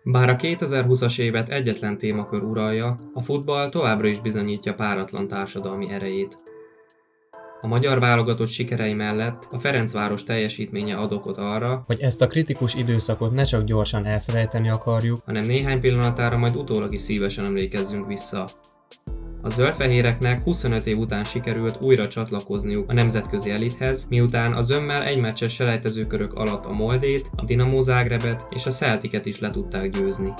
Bár a 2020-as évet egyetlen témakör uralja, a futball továbbra is bizonyítja páratlan társadalmi erejét. A magyar válogatott sikerei mellett a Ferencváros teljesítménye ad okot arra, hogy ezt a kritikus időszakot ne csak gyorsan elfelejteni akarjuk, hanem néhány pillanatára majd utólag is szívesen emlékezzünk vissza. A zöldfehéreknek 25 év után sikerült újra csatlakozniuk a nemzetközi elithez, miután a zömmel egymeccses selejtezőkörök alatt a Moldét, a Dinamo Zágrebet és a Celticet is le tudták győzni.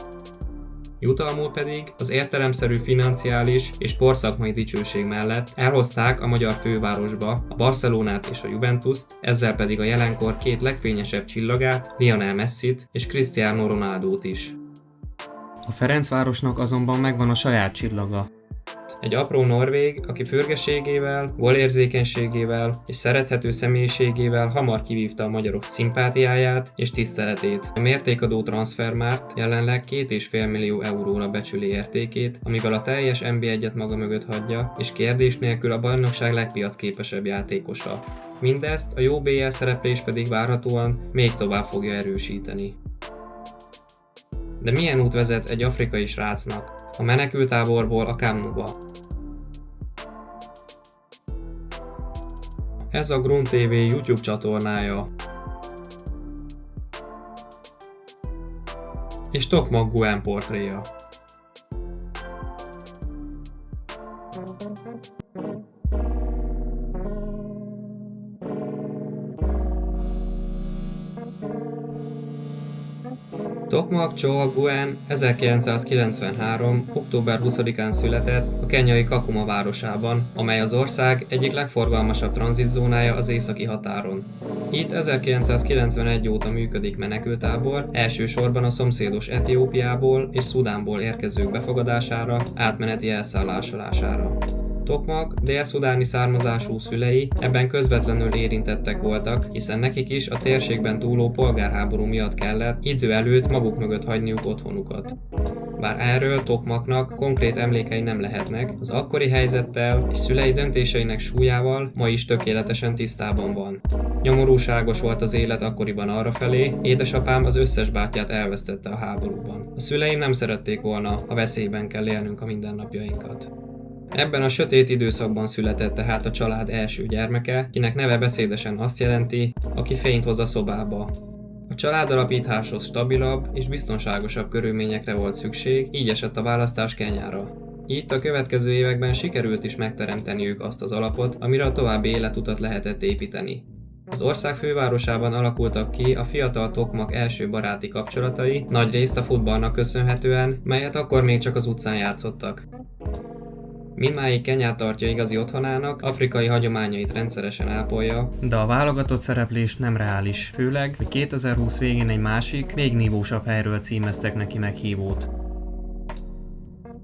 Jutalmul pedig az értelemszerű financiális és sportszakmai dicsőség mellett elhozták a magyar fővárosba a Barcelonát és a Juventust, ezzel pedig a jelenkor két legfényesebb csillagát, Lionel Messit és Cristiano Ronaldót is. A Ferencvárosnak azonban megvan a saját csillaga. Egy apró norvég, aki fürgeségével, gólérzékenységével és szerethető személyiségével hamar kivívta a magyarok szimpátiáját és tiszteletét. A mértékadó transfermárt jelenleg 2,5 millió euróra becsüli értékét, amivel a teljes NB1-et maga mögött hagyja, és kérdés nélkül a bajnokság legpiacképesebb játékosa. Mindezt a jó BL szereplés pedig várhatóan még tovább fogja erősíteni. De milyen út vezet egy afrikai srácnak a menekültáborból a Camp Nou-ba? Ez a Grund TV YouTube csatornája. És Tokmak Guhen portréja. Tokmak Choa Guhen 1993. október 20-án született a kenyai Kakuma városában, amely az ország egyik legforgalmasabb tranzitzónája az északi határon. Itt 1991 óta működik menekültábor, elsősorban a szomszédos Etiópiából és Szudánból érkezők befogadására, átmeneti elszállásolására. Tokmak dél-szudáni származású szülei ebben közvetlenül érintettek voltak, hiszen nekik is a térségben dúló polgárháború miatt kellett idő előtt maguk mögött hagyniuk otthonukat. Bár erről Tokmaknak konkrét emlékei nem lehetnek, az akkori helyzettel és szülei döntéseinek súlyával ma is tökéletesen tisztában van. Nyomorúságos volt az élet akkoriban arrafelé, édesapám az összes bátyját elvesztette a háborúban. A szüleim nem szerették volna, ha veszélyben kell élnünk a mindennapjainkat. Ebben a sötét időszakban született tehát a család első gyermeke, kinek neve beszédesen azt jelenti, aki fényt hoz a szobába. A családalapításhoz stabilabb és biztonságosabb körülményekre volt szükség, így esett a választás Kenyára. Itt a következő években sikerült is megteremteniük azt az alapot, amire a további életutat lehetett építeni. Az ország fővárosában alakultak ki a fiatal Tokmak első baráti kapcsolatai, nagyrészt a futballnak köszönhetően, melyet akkor még csak az utcán játszottak. Mindmáig Kenyát tartja igazi otthonának, afrikai hagyományait rendszeresen ápolja, de a válogatott szereplés nem reális, főleg, hogy 2020 végén egy másik, még nívósabb helyről címeztek neki meghívót.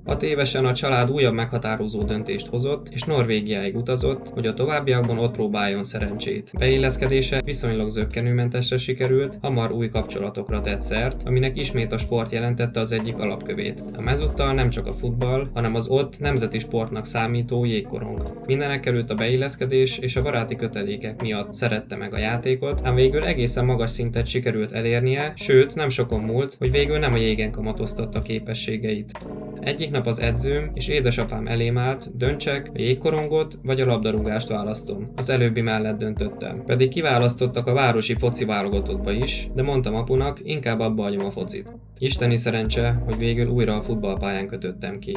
6 évesen a család újabb meghatározó döntést hozott, és Norvégiáig utazott, hogy a továbbiakban ott próbáljon szerencsét. Beilleszkedése viszonylag zökkenőmentesre sikerült, hamar új kapcsolatokra tett szert, aminek ismét a sport jelentette az egyik alapkövét. Ám ezúttal nem csak a futball, hanem az ott nemzeti sportnak számító jégkorong. Mindenekelőtt a beilleszkedés és a baráti kötelékek miatt szerette meg a játékot, ám végül egészen magas szintet sikerült elérnie, sőt nem sokon múlt, hogy végül nem a jégen kamatoztatta képességeit. Egyik nap az edzőm és édesapám elém állt, döntsek, a jégkorongot vagy a labdarúgást választom. Az előbbi mellett döntöttem. Pedig kiválasztottak a városi foci válogatottba is, de mondtam apunak, inkább abba hagyom a focit. Isteni szerencse, hogy végül újra a futballpályán kötöttem ki.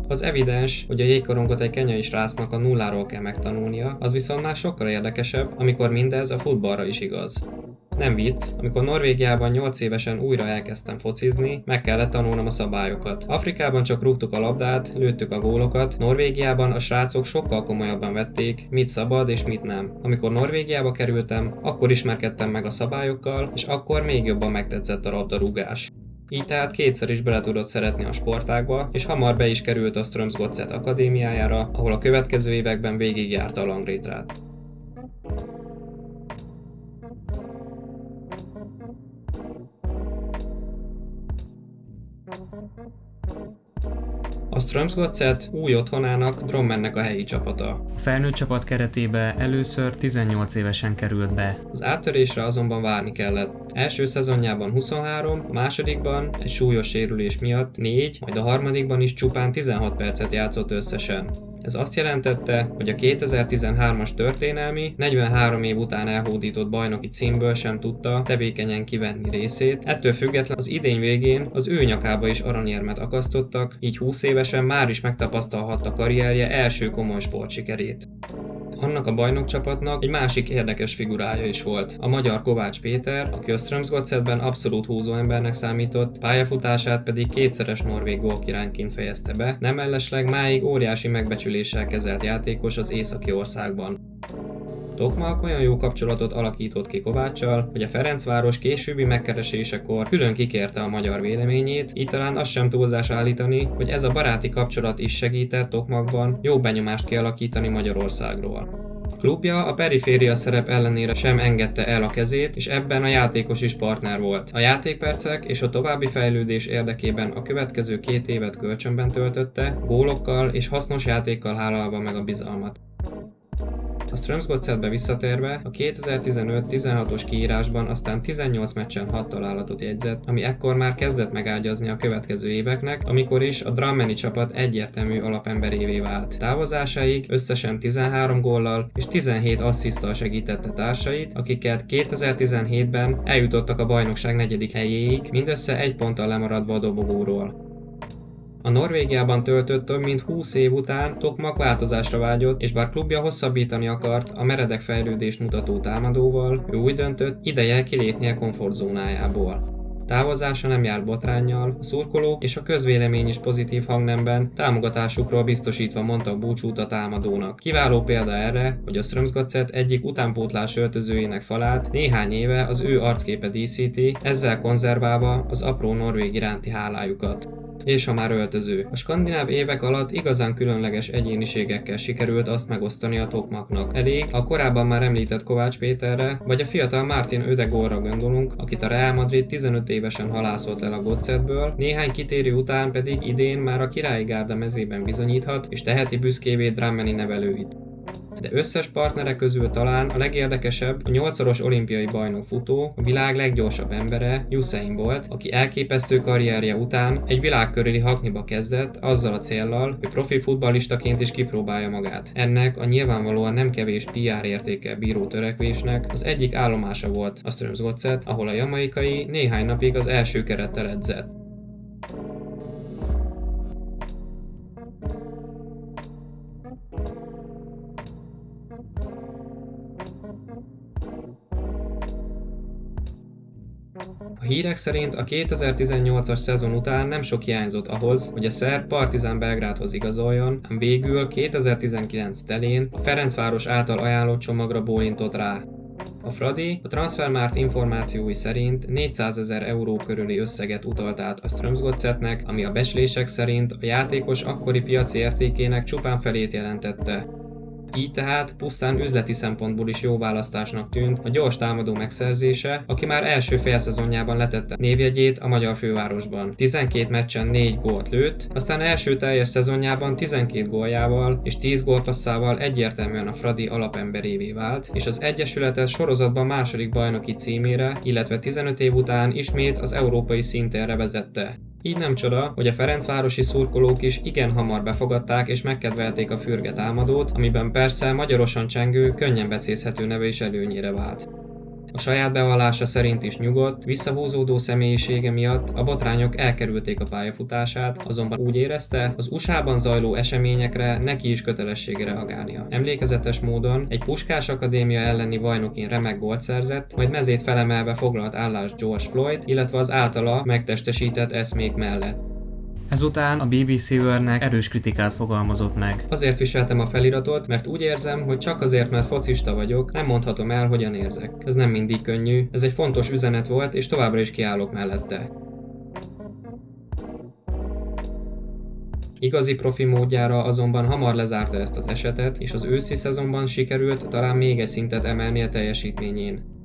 Az evidens, hogy a jégkorongot egy kenyai srácnak a nulláról kell megtanulnia, az viszont már sokkal érdekesebb, amikor mindez a futballra is igaz. Nem vicc, amikor Norvégiában 8 évesen újra elkezdtem focizni, meg kellett tanulnom a szabályokat. Afrikában csak rúgtuk a labdát, lőttük a gólokat, Norvégiában a srácok sokkal komolyabban vették, mit szabad és mit nem. Amikor Norvégiába kerültem, akkor ismerkedtem meg a szabályokkal, és akkor még jobban megtetszett a labdarúgás. Így tehát kétszer is bele tudott szeretni a sportágba, és hamar be is került a Strömsgodset akadémiájára, ahol a következő években végigjárta a Langrétrát. A A Strömsgodset új otthonának Drommennek a helyi csapata. A felnőtt csapat keretébe először 18 évesen került be. Az áttörésre azonban várni kellett. Első szezonjában 23, a másodikban egy súlyos sérülés miatt 4, majd a harmadikban is csupán 16 percet játszott összesen. Ez azt jelentette, hogy a 2013-as történelmi, 43 év után elhódított bajnoki címből sem tudta tevékenyen kivenni részét, ettől független az idény végén az ő nyakába is aranyérmet akasztottak, így 20 évesen már is megtapasztalhatta karrierje első komoly sportsikerét. Annak a bajnokcsapatnak egy másik érdekes figurája is volt. A magyar Kovács Péter, aki a Strömsgodsetben abszolút húzóembernek számított, pályafutását pedig kétszeres norvég gólkirálynként fejezte be, nem mellesleg máig óriási megbecsüléssel kezelt játékos az északi országban. Tokmak olyan jó kapcsolatot alakított ki Kováccsal, hogy a Ferencváros későbbi megkeresésekor külön kikérte a magyar véleményét, így talán azt sem túlzás állítani, hogy ez a baráti kapcsolat is segített Tokmakban jó benyomást kialakítani Magyarországról. Klubja a periféria szerep ellenére sem engedte el a kezét, és ebben a játékos is partner volt. A játékpercek és a további fejlődés érdekében a következő 2 évet kölcsönben töltötte, gólokkal és hasznos játékkal hálálva meg a bizalmat. A Strömsgodsetbe visszatérve, a 2015-16-os kiírásban aztán 18 meccsen 6 találatot jegyzett, ami ekkor már kezdett megágyazni a következő éveknek, amikor is a drammeni csapat egyértelmű alapemberévé vált. Távozásáig összesen 13 góllal és 17 assziszttal segítette társait, akiket 2017-ben eljutottak a bajnokság 4. helyéig, mindössze 1 ponttal lemaradva a dobogóról. A Norvégiában töltött több mint 20 év után Tokmak változásra vágyott, és bár klubja hosszabbítani akart a meredek fejlődést mutató támadóval, ő úgy döntött, ideje kilépnie komfortzónájából. Távozása nem járt botránnyal, a szurkolók és a közvélemény is pozitív hangnemben támogatásukról biztosítva mondtak búcsút a támadónak. Kiváló példa erre, hogy a Strömsgodset egyik utánpótlás öltözőjének falát néhány éve az ő arcképe díszíti, ezzel konzerválva az apró norvég iránti hálájukat. És ha már öltöző. A skandináv évek alatt igazán különleges egyéniségekkel sikerült azt megosztani a Tokmaknak. Elég a korábban már említett Kovács Péterre, vagy a fiatal Martin Ödegaardra gondolunk, akit a Real Madrid 15 évesen halászolt el a Godsetből, néhány kitérő után pedig idén már a királyi gárda mezében bizonyíthat, és teheti büszkévé drammeni nevelőit. De összes partnere közül talán a legérdekesebb a 8-szoros olimpiai bajnok futó, a világ leggyorsabb embere, Usain Bolt, aki elképesztő karrierje után egy világkörüli hakniba kezdett azzal a céllal, hogy profi futballistaként is kipróbálja magát. Ennek a nyilvánvalóan nem kevés PR értékkel bíró törekvésnek az egyik állomása volt a Strömsgodset, ahol a jamaikai néhány napig az első kerettel edzett. A hírek szerint a 2018-as szezon után nem sok hiányzott ahhoz, hogy a szerb Partizan Belgrádhoz igazoljon, ám végül 2019 telén a Ferencváros által ajánlott csomagra bólintott rá. A Fradi a Transfermarkt információi szerint 400 000 euró körüli összeget utalt át a Strömsgodsetnek, ami a becslések szerint a játékos akkori piaci értékének csupán felét jelentette. Így tehát pusztán üzleti szempontból is jó választásnak tűnt a gyors támadó megszerzése, aki már első félszezonjában letette névjegyét a magyar fővárosban. 12 meccsen 4 gólt lőtt, aztán első teljes szezonjában 12 góljával és 10 gólpasszával egyértelműen a Fradi alapemberévé vált, és az egyesületet sorozatban második bajnoki címére, illetve 15 év után ismét az európai szintérre vezette. Így nem csoda, hogy a ferencvárosi szurkolók is igen hamar befogadták és megkedvelték a fürge támadót, amiben persze magyarosan csengő, könnyen becézhető neve is előnyére vált. A saját bevallása szerint is nyugodt, visszahúzódó személyisége miatt a botrányok elkerülték a pályafutását, azonban úgy érezte, az USA-ban zajló eseményekre neki is kötelessége reagálnia. Emlékezetes módon egy Puskás Akadémia elleni bajnokin remek gólt szerzett, majd mezét felemelve foglalt állást George Floyd, illetve az általa megtestesített eszmék mellett. Ezután a BBC Worldnek erős kritikát fogalmazott meg. Azért viseltem a feliratot, mert úgy érzem, hogy csak azért, mert focista vagyok, nem mondhatom el, hogyan érzek. Ez nem mindig könnyű, ez egy fontos üzenet volt, és továbbra is kiállok mellette. Igazi profi módjára azonban hamar lezárta ezt az esetet, és az őszi szezonban sikerült talán még egy szintet emelni a teljesítményén.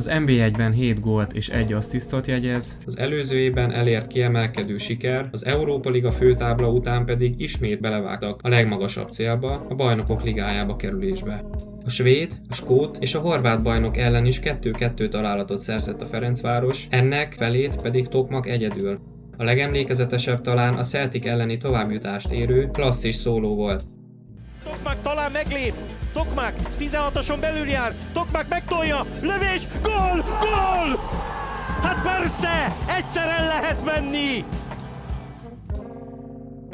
Az NB1-ben 7 gólt és 1 asszisztot jegyez. Az előző évben elért kiemelkedő siker, az Európa Liga főtábla után pedig ismét belevágtak a legmagasabb célba, a Bajnokok Ligájába kerülésbe. A svéd, a skót és a horvát bajnok ellen is 2-2 találatot szerzett a Ferencváros, ennek felét pedig Tokmak egyedül. A legemlékezetesebb talán a Celtic elleni továbbjutást érő klasszis szóló volt. Tokmak talán meglép! Tokmak 16-oson belül jár! Tokmak megtolja! Lövés! Gól! Gól! Hát persze! Egyszer el lehet menni!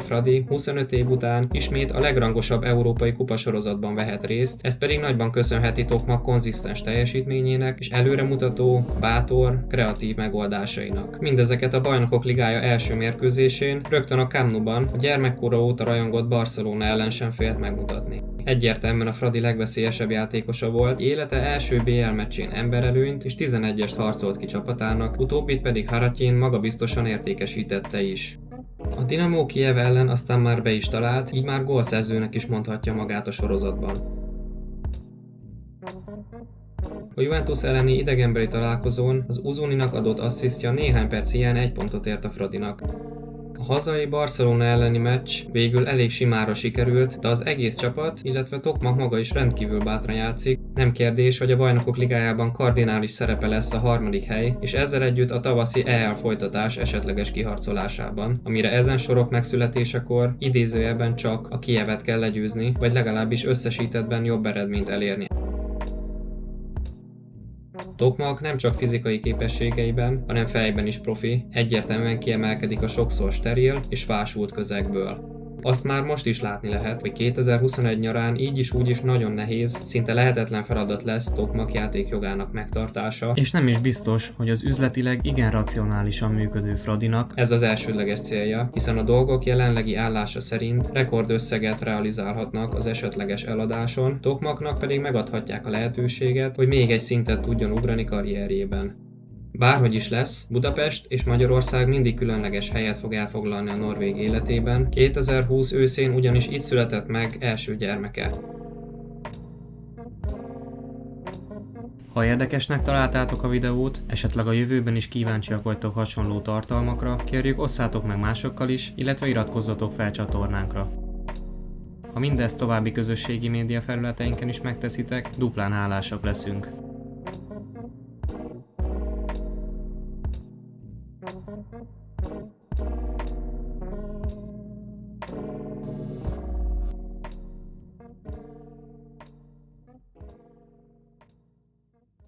Fradi 25 év után ismét a legrangosabb európai kupasorozatban vehet részt, ezt pedig nagyban köszönheti Tokmak konzisztens teljesítményének és előremutató, bátor, kreatív megoldásainak. Mindezeket a Bajnokok Ligája első mérkőzésén rögtön a Camp Nou-ban a gyermekkora óta rajongott Barcelona ellen sem félt megmutatni. Egyértelműen a Fradi legveszélyesebb játékosa volt, élete első BL meccsén emberelőnyt és 11-est harcolt ki csapatának, utóbbit pedig Haratyin magabiztosan értékesítette is. A Dinamo Kijev ellen aztán már be is talált, így már gólszerzőnek is mondhatja magát a sorozatban. A Juventus elleni idegenbeli találkozón az Uzuninak adott asszisztja néhány perc hiány 1 pontot ért a Fradinak. A hazai Barcelona elleni meccs végül elég simára sikerült, de az egész csapat, illetve Tokmak maga is rendkívül bátran játszik. Nem kérdés, hogy a Bajnokok Ligájában kardinális szerepe lesz a 3. hely, és ezzel együtt a tavaszi EL folytatás esetleges kiharcolásában, amire ezen sorok megszületésekor idézőjelben csak a Kijevet kell legyőzni, vagy legalábbis összesítettben jobb eredményt elérni. Tokmak nem csak fizikai képességeiben, hanem fejben is profi, egyértelműen kiemelkedik a sokszor steril és fásult közegből. Azt már most is látni lehet, hogy 2021 nyarán így is úgy is nagyon nehéz, szinte lehetetlen feladat lesz Tokmak játékjogának megtartása. És nem is biztos, hogy az üzletileg igen racionálisan működő Fradinak ez az elsődleges célja, hiszen a dolgok jelenlegi állása szerint rekordösszeget realizálhatnak az esetleges eladáson, Tokmaknak pedig megadhatják a lehetőséget, hogy még egy szintet tudjon ugrani karrierjében. Bárhogy is lesz, Budapest és Magyarország mindig különleges helyet fog elfoglalni a norvég életében, 2020 őszén ugyanis itt született meg első gyermeke. Ha érdekesnek találtátok a videót, esetleg a jövőben is kíváncsiak vagytok hasonló tartalmakra, kérjük osszátok meg másokkal is, illetve iratkozzatok fel csatornánkra. Ha mindezt további közösségi média felületeinken is megteszitek, duplán hálásak leszünk.